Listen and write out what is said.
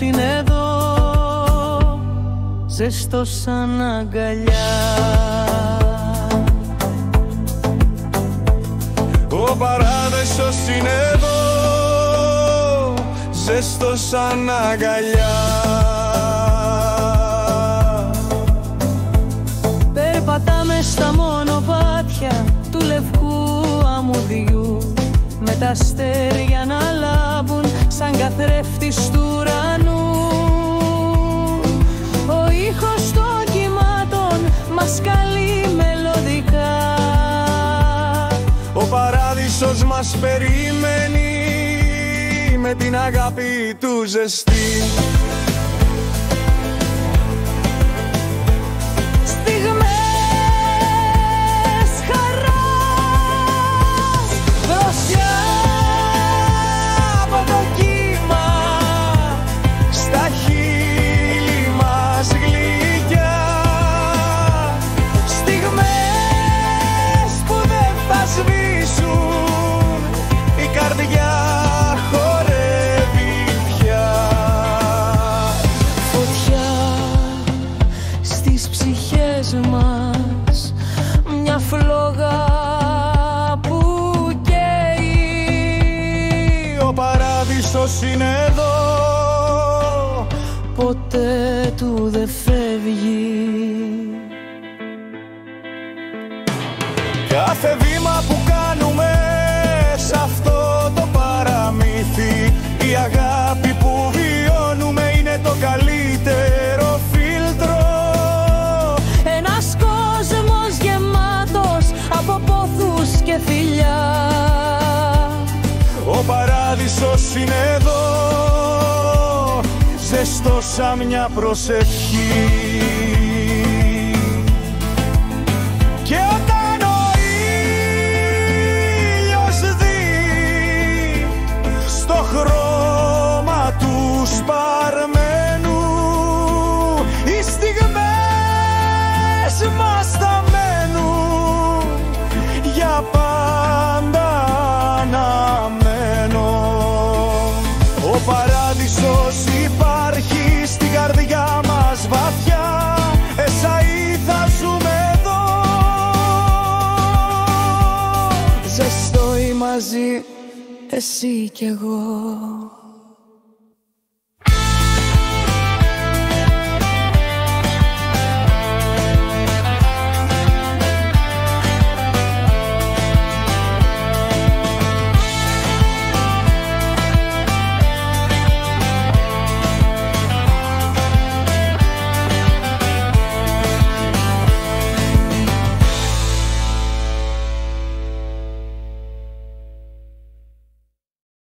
είναι εδώ, ζεστό σαν αγκαλιά. Ο παράδεισος είναι εδώ, ζεστό σαν αγκαλιά. Περπατάμε στα μονοπάτια του λευκού αμμουδιού, με τα αστέρια να λάμπουν σαν καθρέφτης του ουρανού. Ο ήχος των κυμάτων μας καλεί μελωδικά. Ο παράδεισος μας περιμένει με την αγάπη του ζεστή. Μας μια φλόγα που καίει. Ο παράδεισος είναι εδώ, ποτέ του δεν φεύγει. Κάθε βήμα που κάνουμε σ' αυτό το παραμύθι, η αγάπη που βιώνουμε είναι το καλύτερο φίλτρο. Ένας κόσμος γεμάτος από πόθους και φιλιά. Ο παράδεισος είναι εδώ, ζεστό σαν μια προσευχή. Και όταν ο ήλιος δει στο χρώμα του σπαρμένου, οι στιγμές μας θα μένουν για πάντα αναμένω. Ο παράδεισος υπάρχει στην καρδιά μας βαθιά, εσαΐ θα ζούμε εδώ, ζεστό ή μαζί, εσύ κι εγώ.